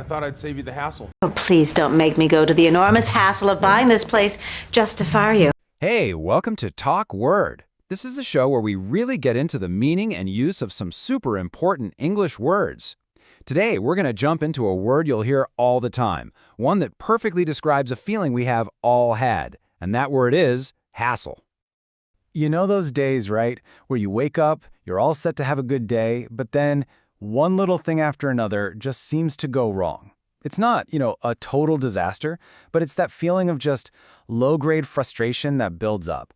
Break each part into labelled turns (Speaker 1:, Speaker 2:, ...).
Speaker 1: I thought I'd save you the hassle.
Speaker 2: Oh, please don't make me go to the enormous hassle of buying this place just to fire you.
Speaker 3: Hey, welcome to TalkWord. This is a show where we really get into the meaning and use of some super important English words. Today, we're going to jump into a word you'll hear all the time, one that perfectly describes a feeling we have all had, and that word is hassle.
Speaker 4: You know those days, right, where you wake up, you're all set to have a good day, but then one little thing after another just seems to go wrong. It's not, a total disaster, but it's that feeling of just low-grade frustration that builds up.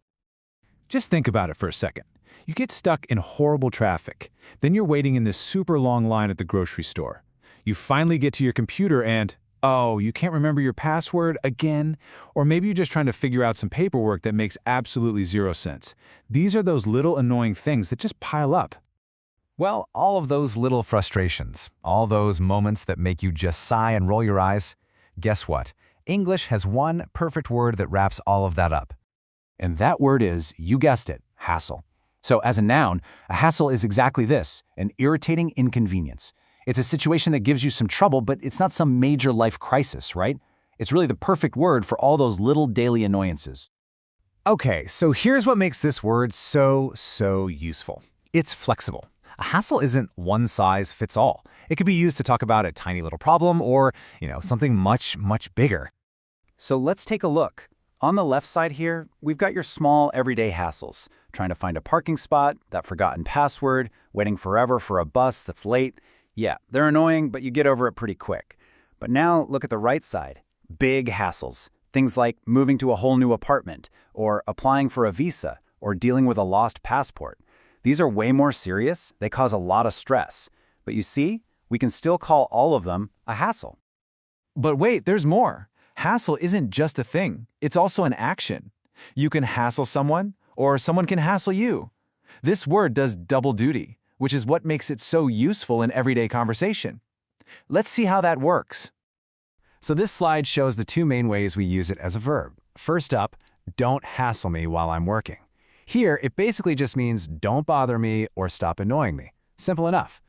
Speaker 5: Just think about it for a second. You get stuck in horrible traffic. Then you're waiting in this super long line at the grocery store. You finally get to your computer and, oh, you can't remember your password again? Or maybe you're just trying to figure out some paperwork that makes absolutely zero sense. These are those little annoying things that just pile up.
Speaker 6: Well, all of those little frustrations, all those moments that make you just sigh and roll your eyes, guess what? English has one perfect word that wraps all of that up. And that word is, you guessed it, hassle. So as a noun, a hassle is exactly this, an irritating inconvenience. It's a situation that gives you some trouble, but it's not some major life crisis, right? It's really the perfect word for all those little daily annoyances.
Speaker 4: Okay, so here's what makes this word so useful. It's flexible. A hassle isn't one size fits all. It could be used to talk about a tiny little problem or, something much bigger. So let's take a look. On the left side here, we've got your small everyday hassles. Trying to find a parking spot, that forgotten password, waiting forever for a bus that's late. Yeah, they're annoying, but you get over it pretty quick. But now look at the right side. Big hassles. Things like moving to a whole new apartment, or applying for a visa, or dealing with a lost passport. These are way more serious, they cause a lot of stress. But you see, we can still call all of them a hassle.
Speaker 5: But wait, there's more. Hassle isn't just a thing, it's also an action. You can hassle someone, or someone can hassle you. This word does double duty, which is what makes it so useful in everyday conversation. Let's see how that works.
Speaker 6: So this slide shows the two main ways we use it as a verb. First up, don't hassle me while I'm working. Here, it basically just means don't bother me or stop annoying me. Simple enough.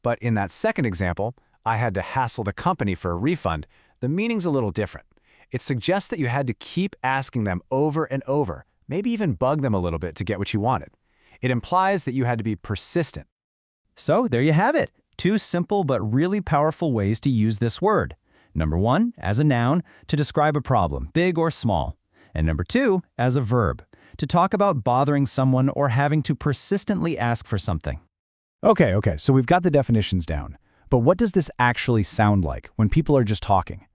Speaker 6: But in that second example, I had to hassle the company for a refund. The meaning's a little different. It suggests that you had to keep asking them over and over, maybe even bug them a little bit to get what you wanted. It implies that you had to be persistent.
Speaker 7: So there you have it. Two simple but really powerful ways to use this word. Number one, as a noun, to describe a problem, big or small. And number two, as a verb, to talk about bothering someone or having to persistently ask for something.
Speaker 4: Okay, so we've got the definitions down. But what does this actually sound like when people are just talking?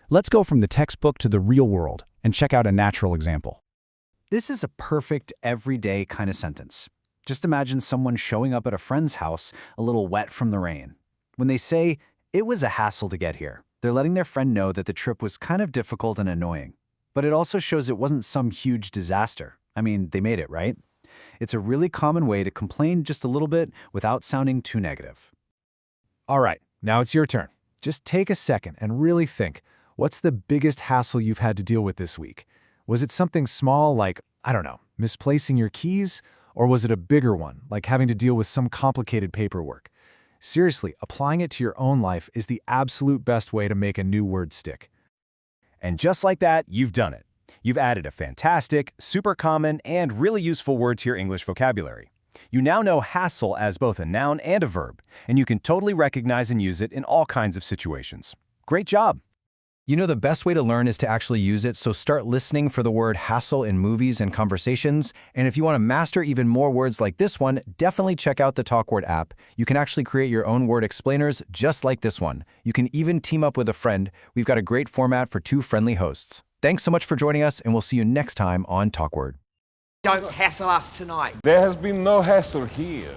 Speaker 4: Let's go from the textbook to the real world and check out a natural example. This is a perfect, everyday kind of sentence. Just imagine someone showing up at a friend's house a little wet from the rain. When they say, "It was a hassle to get here," they're letting their friend know that the trip was kind of difficult and annoying. But it also shows it wasn't some huge disaster. I mean, they made it, right? It's a really common way to complain just a little bit without sounding too negative.
Speaker 5: All right, now it's your turn. Just take a second and really think, what's the biggest hassle you've had to deal with this week? Was it something small like, misplacing your keys? Or was it a bigger one, like having to deal with some complicated paperwork? Seriously, applying it to your own life is the absolute best way to make a new word stick.
Speaker 6: And just like that, you've done it. You've added a fantastic, super common, and really useful word to your English vocabulary. You now know hassle as both a noun and a verb, and you can totally recognize and use it in all kinds of situations. Great job!
Speaker 7: You know, the best way to learn is to actually use it, so start listening for the word hassle in movies and conversations. And if you want to master even more words like this one, definitely check out the TalkWord app. You can actually create your own word explainers just like this one. You can even team up with a friend. We've got a great format for two friendly hosts. Thanks so much for joining us, and we'll see you next time on TalkWord.
Speaker 1: Don't hassle us tonight.
Speaker 8: There has been no hassle here.